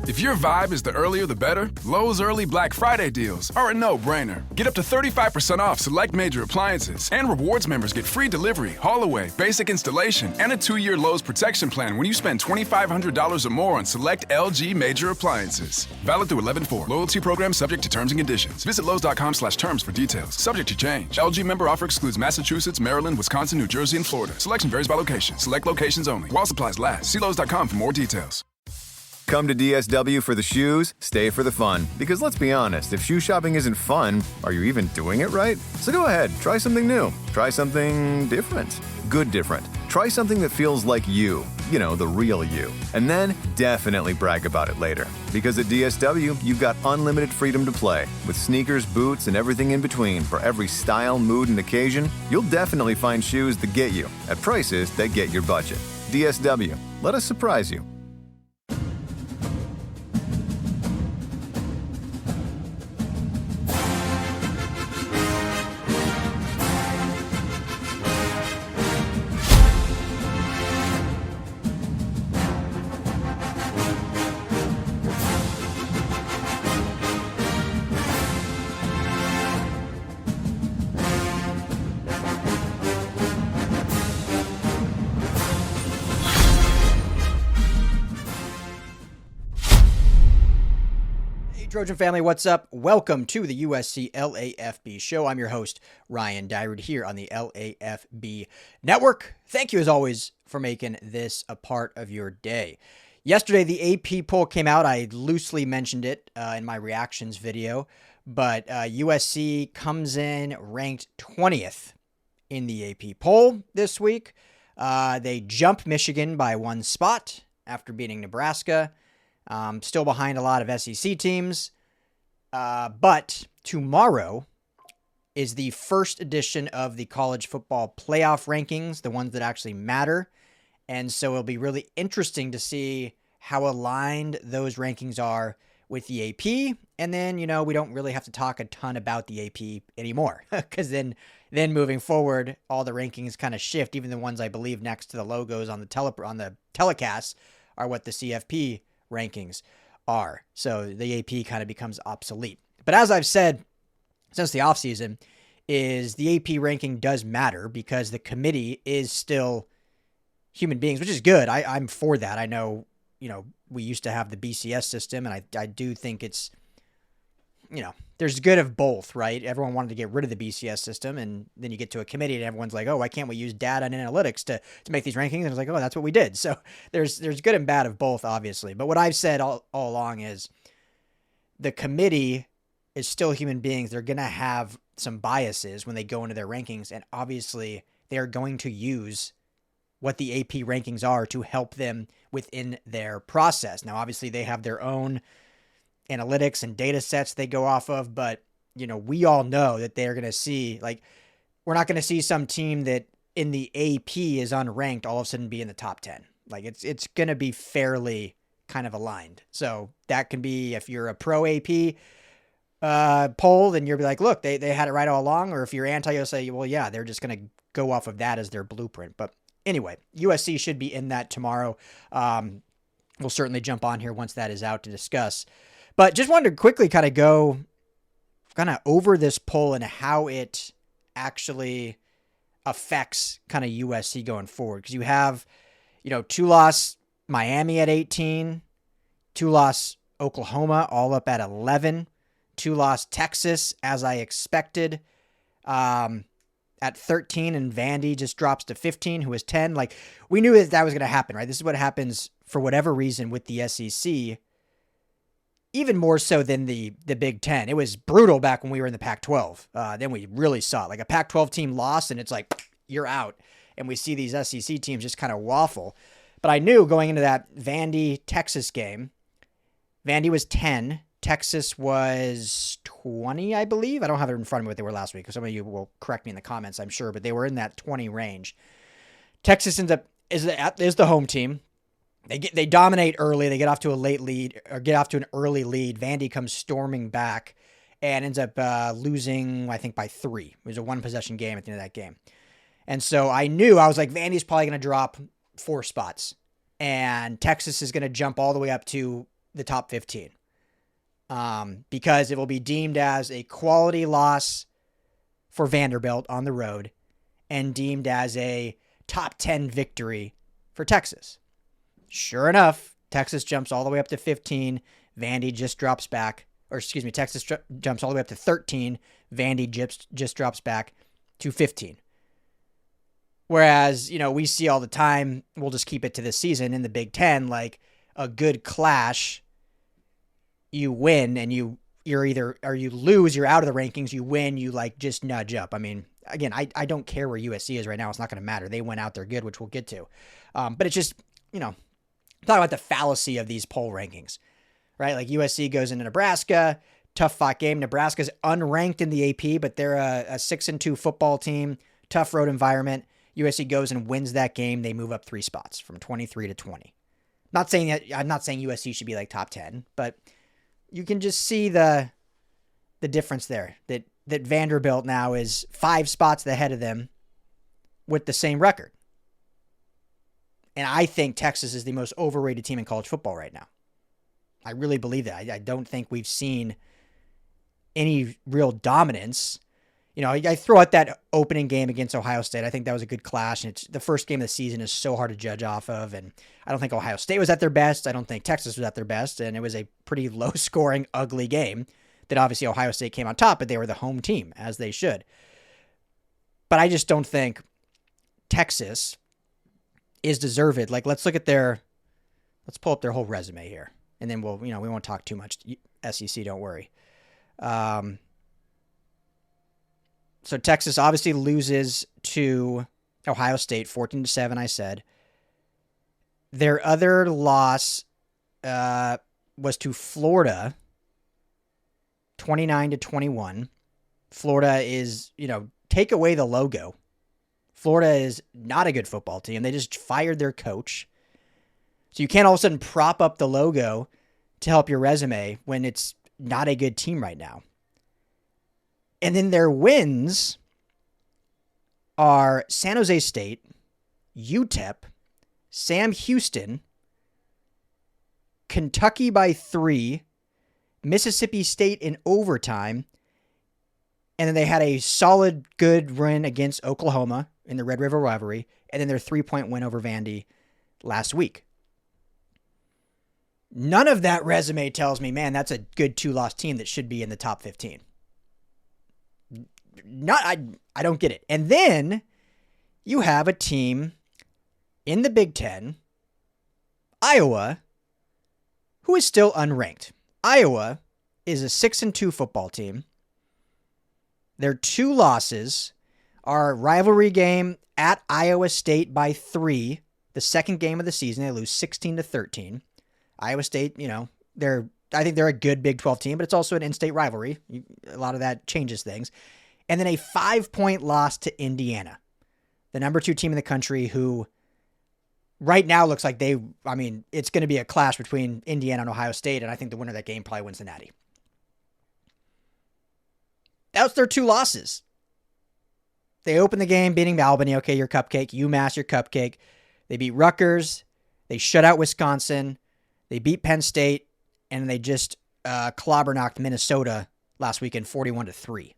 If your vibe is the earlier the better, Lowe's early Black Friday deals are a no-brainer. Get up to 35% off select major appliances, and rewards members get free delivery, haul-away, basic installation, and a 2-year Lowe's protection plan when you spend $2,500 or more on select LG major appliances. Valid through 11/4. Loyalty program subject to terms and conditions. Visit Lowe's.com/terms for details. Subject to change. LG member offer excludes Massachusetts, Maryland, Wisconsin, New Jersey, and Florida. Selection varies by location. Select locations only. While supplies last. See Lowe's.com for more details. Come to DSW for the shoes, stay for the fun. Because let's be honest, if shoe shopping isn't fun, are you even doing it right? So go ahead, try something new. Try something different. Good different. Try something that feels like you. You know, the real you. And then definitely brag about it later. Because at DSW, you've got unlimited freedom to play. With sneakers, boots, and everything in between for every style, mood, and occasion, you'll definitely find shoes that get you at prices that get your budget. DSW, let us surprise you. Trojan family, what's up? Welcome to the USC LAFB show. I'm your host, Ryan Dyrud, here on the LAFB network. Thank you, as always, for making this a part of your day. Yesterday, the AP poll came out. I loosely mentioned it in my reactions video, but USC comes in ranked 20th in the AP poll this week. They jump Michigan by 1 spot after beating Nebraska. Still behind a lot of SEC teams. But tomorrow is the first edition of the college football playoff rankings, the ones that actually matter. And so it'll be really interesting to see how aligned those rankings are with the AP. And then, you know, we don't really have to talk a ton about the AP anymore because then moving forward, all the rankings kind of shift. Even the ones I believe next to the logos on the telecasts are what the CFP rankings are. So the AP kind of becomes obsolete. But as I've said since the offseason, is the AP ranking does matter because the committee is still human beings, which is good. I'm for that. I know, you know, we used to have the BCS system, and I do think it's, you know, there's good of both, right? Everyone wanted to get rid of the BCS system, and then you get to a committee and everyone's like, oh, why can't we use data and analytics to make these rankings? And it's like, oh, that's what we did. So there's good and bad of both, obviously. But what I've said all along is the committee is still human beings. They're going to have some biases when they go into their rankings, and obviously they're going to use what the AP rankings are to help them within their process. Now, obviously they have their own analytics and data sets they go off of, but you know, we all know that they're going to see, like, we're not going to see some team that in the AP is unranked all of a sudden be in the top 10. Like it's going to be fairly kind of aligned. So that can be, if you're a pro AP poll, then you'll be like, look, they had it right all along. Or if you're anti, you'll say, well, yeah, they're just going to go off of that as their blueprint. But anyway, USC should be in that tomorrow. We'll certainly jump on here once that is out to discuss. But just wanted to quickly kind of go over this poll and how it actually affects kind of USC going forward. Because you have, you know, 2-loss Miami at 18, 2-loss Oklahoma all up at 11, 2-loss Texas, as I expected, at 13, and Vandy just drops to 15, who is 10. Like, we knew that was going to happen, right? This is what happens for whatever reason with the SEC. Even more so than the Big Ten. It was brutal back when we were in the Pac-12. Then we really saw it. Like a Pac-12 team lost, and it's like, you're out. And we see these SEC teams just kind of waffle. But I knew going into that Vandy-Texas game, Vandy was 10. Texas was 20, I believe. I don't have it in front of me what they were last week, because some of you will correct me in the comments, I'm sure. But they were in that 20 range. Texas ends up is the home team. They dominate early. They get off to a late lead, or get off to an early lead. Vandy comes storming back and ends up losing, I think, by 3. It was a 1-possession game at the end of that game. And so I was like, Vandy's probably going to drop 4 spots. And Texas is going to jump all the way up to the top 15. Because it will be deemed as a quality loss for Vanderbilt on the road and deemed as a top 10 victory for Texas. Sure enough, Texas jumps all the way up to 15. Vandy just drops back. Texas jumps all the way up to 13. Vandy just drops back to 15. Whereas, we see all the time, we'll just keep it to this season in the Big Ten, like a good clash, you win and you're either, or you lose, you're out of the rankings, you win, you just nudge up. I mean, again, I don't care where USC is right now. It's not going to matter. They went out, they're good, which we'll get to. But it's just, talk about the fallacy of these poll rankings, right? Like USC goes into Nebraska, tough fought game. Nebraska's unranked in the AP, but they're a 6-2 football team, tough road environment. USC goes and wins that game. They move up 3 spots from 23 to 20. I'm not saying USC should be like top 10, but you can just see the difference there, that Vanderbilt now is 5 spots ahead of them with the same record. And I think Texas is the most overrated team in college football right now. I really believe that. I don't think we've seen any real dominance. I throw out that opening game against Ohio State. I think that was a good clash, and it's the first game of the season is so hard to judge off of, and I don't think Ohio State was at their best. I don't think Texas was at their best, and it was a pretty low-scoring, ugly game that obviously Ohio State came on top, but they were the home team, as they should. But I just don't think Texas is deserved. Let's look at let's pull up their whole resume here, and then we won't talk too much SEC, don't worry. So Texas obviously loses to Ohio State 14-7, I said. Their other loss was to Florida 29-21. Florida is, take away the logo. Florida is not a good football team. They just fired their coach. So you can't all of a sudden prop up the logo to help your resume when it's not a good team right now. And then their wins are San Jose State, UTEP, Sam Houston, Kentucky by 3, Mississippi State in overtime, and then they had a solid, good win against Oklahoma in the Red River rivalry, and then their 3-point win over Vandy last week. None of that resume tells me, man, that's a good 2-loss team that should be in the top 15. I don't get it. And then you have a team in the Big Ten, Iowa, who is still unranked. Iowa is a 6-2 football team. Their 2 losses are rivalry game at Iowa State by 3, the second game of the season. They lose 16-13. Iowa State, I think they're a good Big 12 team, but it's also an in-state rivalry. A lot of that changes things. And then a 5-point loss to Indiana, the number 2 team in the country, who right now looks like it's going to be a clash between Indiana and Ohio State, and I think the winner of that game probably wins the Natty. That's their 2 losses. They open the game beating Albany. Okay, your cupcake. UMass, your cupcake. They beat Rutgers. They shut out Wisconsin. They beat Penn State, and they just clobber-knocked Minnesota last weekend 41-3.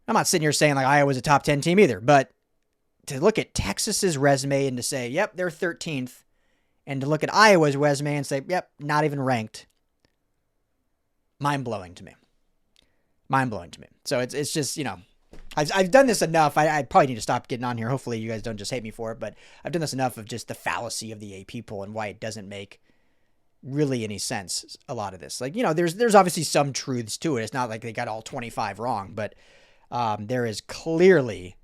I'm not sitting here saying Iowa's a top 10 team either, but to look at Texas's resume and to say, yep, they're 13th, and to look at Iowa's resume and say, yep, not even ranked, mind-blowing to me. Mind-blowing to me. So it's just, I've done this enough. I probably need to stop getting on here. Hopefully you guys don't just hate me for it, but I've done this enough of just the fallacy of the AP poll and why it doesn't make really any sense, a lot of this. There's obviously some truths to it. It's not like they got all 25 wrong, but there is clearly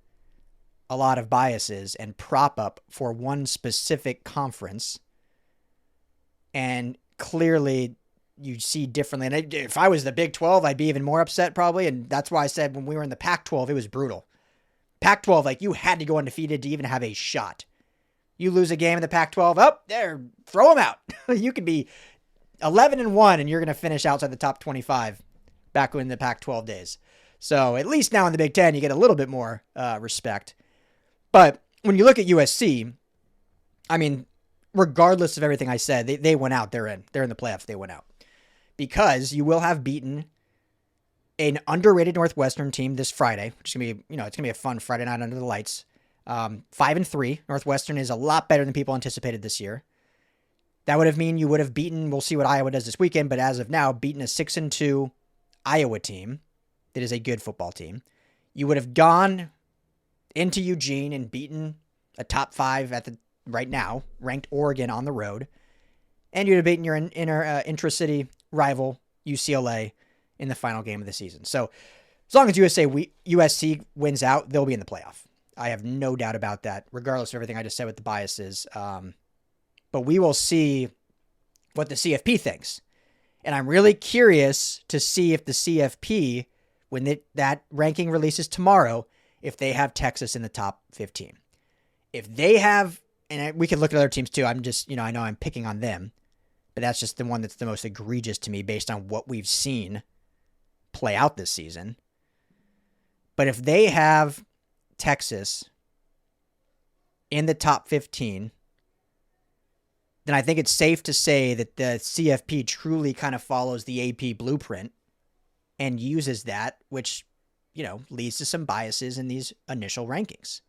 a lot of biases and prop up for one specific conference. And clearly you see differently. And if I was the Big 12, I'd be even more upset probably. And that's why I said when we were in the Pac-12, it was brutal. Pac-12, you had to go undefeated to even have a shot. You lose a game in the Pac-12, throw them out. You could be 11-1 and you're going to finish outside the top 25 back in the Pac-12 days. So at least now in the Big Ten, you get a little bit more respect. But when you look at USC, regardless of everything I said, they went out. They're in the playoffs. They went out because you will have beaten an underrated Northwestern team this Friday, which is going to be, it's going to be a fun Friday night under the lights. 5-3. Northwestern is a lot better than people anticipated this year. That would have mean you would have beaten, we'll see what Iowa does this weekend, but as of now, beaten a 6-2 Iowa team that is a good football team. You would have gone into Eugene and beaten a top 5 at the right now ranked Oregon on the road, and you'd have beaten your intra-city rival UCLA in the final game of the season. So as long as USC wins out, they'll be in the playoff. I have no doubt about that, regardless of everything I just said with the biases. But we will see what the CFP thinks. And I'm really curious to see if the CFP, when that ranking releases tomorrow, if they have Texas in the top 15. If they have, and we can look at other teams too. I'm just, I know I'm picking on them, but that's just the one that's the most egregious to me based on what we've seen play out this season. But if they have Texas in the top 15, then I think it's safe to say that the CFP truly kind of follows the AP blueprint and uses that, which, leads to some biases in these initial rankings.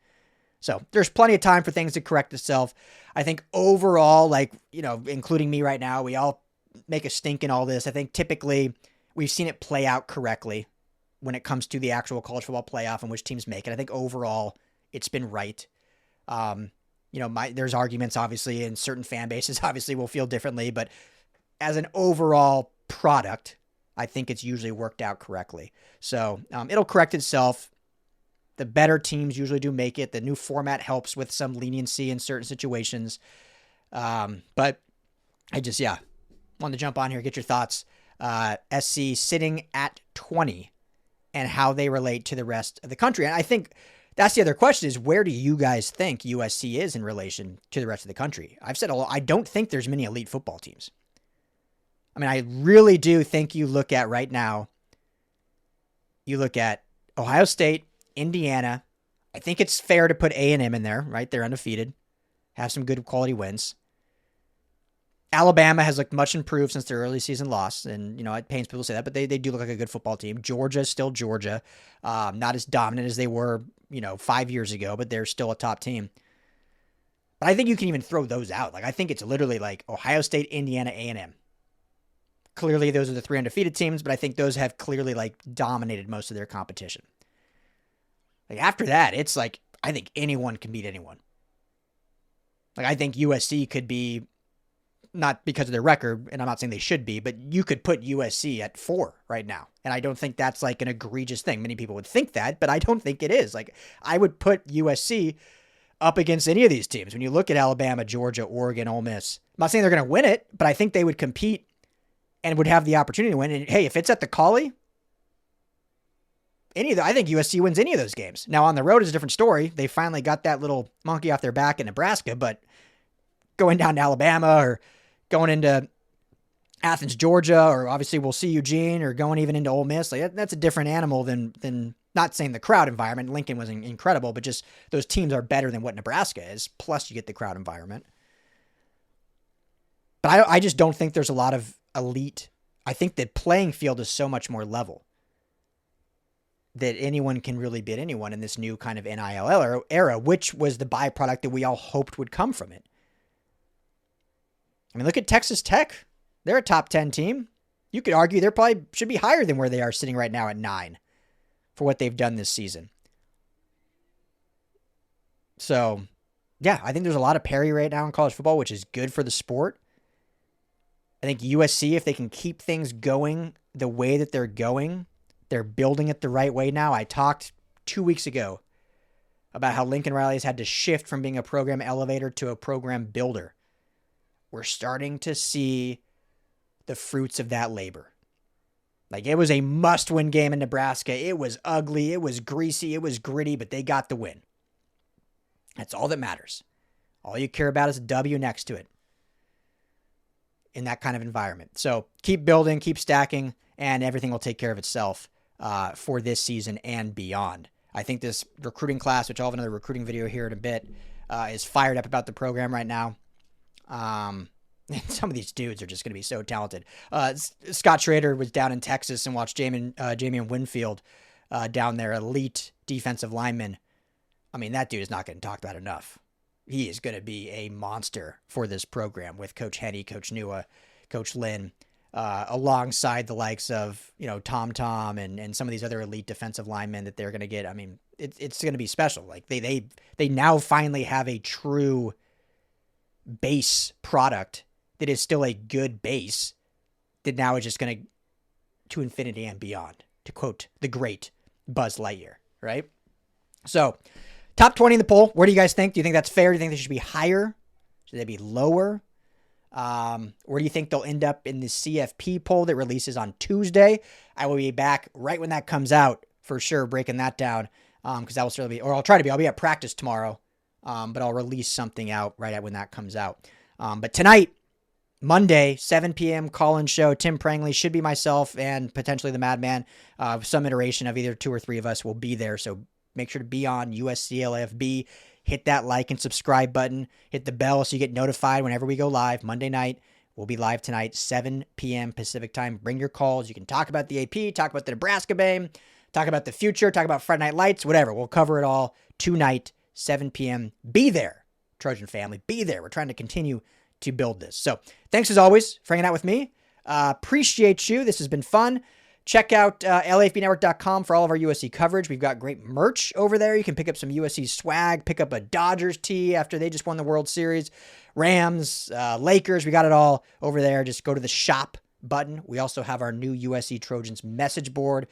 So there's plenty of time for things to correct itself. I think overall, including me right now, we all make a stink in all this. I think typically we've seen it play out correctly when it comes to the actual college football playoff and which teams make it. I think overall it's been right. There's arguments obviously, and certain fan bases obviously will feel differently, but as an overall product, I think it's usually worked out correctly. So it'll correct itself. The better teams usually do make it. The new format helps with some leniency in certain situations. But I just, wanted to jump on here, get your thoughts. SC sitting at 20 and how they relate to the rest of the country. And I think that's the other question is, where do you guys think USC is in relation to the rest of the country? I've said I don't think there's many elite football teams. I mean, I really do think you look at right now, you look at Ohio State, Indiana. I think it's fair to put A&M in there, right? They're undefeated, have some good quality wins. Alabama has looked much improved since their early season loss, and, it pains people to say that, but they do look like a good football team. Georgia is still Georgia. Not as dominant as they were, 5 years ago, but they're still a top team. But I think you can even throw those out. I think it's literally Ohio State, Indiana, A&M. Clearly, those are the 3 undefeated teams, but I think those have clearly, dominated most of their competition. After that, it's I think anyone can beat anyone. I think USC could be, not because of their record, and I'm not saying they should be, but you could put USC at 4 right now. And I don't think that's an egregious thing. Many people would think that, but I don't think it is. I would put USC up against any of these teams. When you look at Alabama, Georgia, Oregon, Ole Miss, I'm not saying they're going to win it, but I think they would compete and would have the opportunity to win. And hey, if it's at the Collie, I think USC wins any of those games. Now on the road is a different story. They finally got that little monkey off their back in Nebraska, but going down to Alabama or going into Athens, Georgia, or obviously we'll see Eugene, or going even into Ole Miss, that's a different animal than not saying the crowd environment. Lincoln was incredible, but just those teams are better than what Nebraska is. Plus you get the crowd environment. But I just don't think there's a lot of elite. I think the playing field is so much more level that anyone can really beat anyone in this new kind of NIL era, which was the byproduct that we all hoped would come from it. I mean, look at Texas Tech. They're a top 10 team. You could argue they probably should be higher than where they are sitting right now at 9 for what they've done this season. So, yeah, I think there's a lot of parity right now in college football, which is good for the sport. I think USC, if they can keep things going the way that they're going, they're building it the right way now. I talked 2 weeks ago about how Lincoln Riley has had to shift from being a program elevator to a program builder. We're starting to see the fruits of that labor. It was a must-win game in Nebraska. It was ugly. It was greasy. It was gritty, but they got the win. That's all that matters. All you care about is a W next to it in that kind of environment. So keep building, keep stacking, and everything will take care of itself for this season and beyond. I think this recruiting class, which I'll have another recruiting video here in a bit, is fired up about the program right now. And some of these dudes are just going to be so talented. Scott Schrader was down in Texas and watched Jamian Winfield down there, elite defensive lineman. I mean, that dude is not getting talked about enough. He is going to be a monster for this program with Coach Henny, Coach Nua, Coach Lynn, alongside the likes of, Tom and some of these other elite defensive linemen that they're going to get. I mean, it's going to be special. Like they now finally have a true base product that is still a good base that now is just going to infinity and beyond, to quote the great Buzz Lightyear, right? So top 20 in the poll. Where do you guys think? Do you think that's fair? Do you think they should be higher? Should they be lower? Where do you think they'll end up in the CFP poll that releases on Tuesday? I will be back right when that comes out for sure, breaking that down. Because that will certainly be, or I'll try to be. I'll be at practice tomorrow, but I'll release something out right when that comes out. But tonight, Monday, 7 p.m. call-in show. Tim Prangley should be myself and potentially the Madman. Some iteration of either 2 or 3 of us will be there. So make sure to be on USC LAFB. Hit that like and subscribe button. Hit the bell so you get notified whenever we go live. Monday night, we'll be live tonight, 7 p.m. Pacific time. Bring your calls. You can talk about the AP, talk about the Nebraska game, talk about the future, talk about Friday Night Lights, whatever. We'll cover it all tonight, 7 p.m. Be there, Trojan family. Be there. We're trying to continue to build this. So thanks as always for hanging out with me. Appreciate you. This has been fun. Check out LAFBnetwork.com for all of our USC coverage. We've got great merch over there. You can pick up some USC swag, pick up a Dodgers tee after they just won the World Series, Rams, Lakers. We got it all over there. Just go to the shop button. We also have our new USC Trojans message board.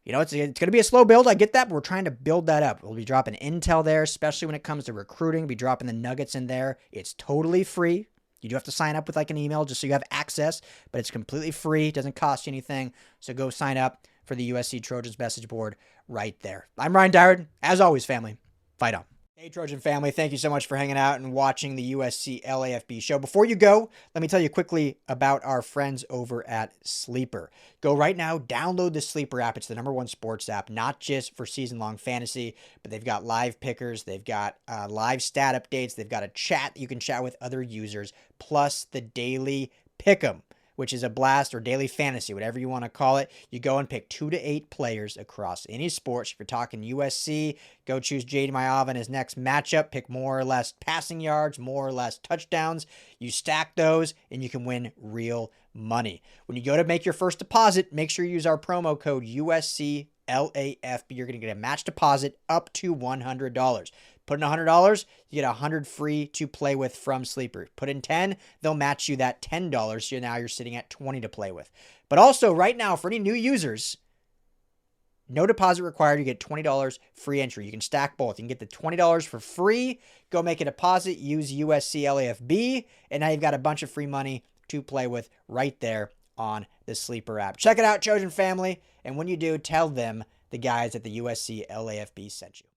It's going to be a slow build. I get that, but we're trying to build that up. We'll be dropping intel there, especially when it comes to recruiting. We'll be dropping the nuggets in there. It's totally free. You do have to sign up with an email just so you have access, but it's completely free. It doesn't cost you anything. So go sign up for the USC Trojans message board right there. I'm Ryan Dyrud. As always, family, fight on. Hey, Trojan family, thank you so much for hanging out and watching the USC LAFB show. Before you go, let me tell you quickly about our friends over at Sleeper. Go right now, download the Sleeper app. It's the #1 sports app, not just for season-long fantasy, but they've got live pickers, they've got live stat updates, they've got a chat that you can chat with other users, plus the daily pick'em, which is a blast, or daily fantasy, whatever you want to call it. You go and pick 2 to 8 players across any sports. If you're talking USC, go choose J.D. Maiava in his next matchup. Pick more or less passing yards, more or less touchdowns. You stack those, and you can win real money. When you go to make your first deposit, make sure you use our promo code USCLAFB. You're going to get a match deposit up to $100. Put in $100, you get $100 free to play with from Sleeper. Put in $10, they'll match you that $10, so now you're sitting at $20 to play with. But also, right now, for any new users, no deposit required. You get $20 free entry. You can stack both. You can get the $20 for free. Go make a deposit. Use USC LAFB, and now you've got a bunch of free money to play with right there on the Sleeper app. Check it out, Trojan family, and when you do, tell them the guys at the USC LAFB sent you.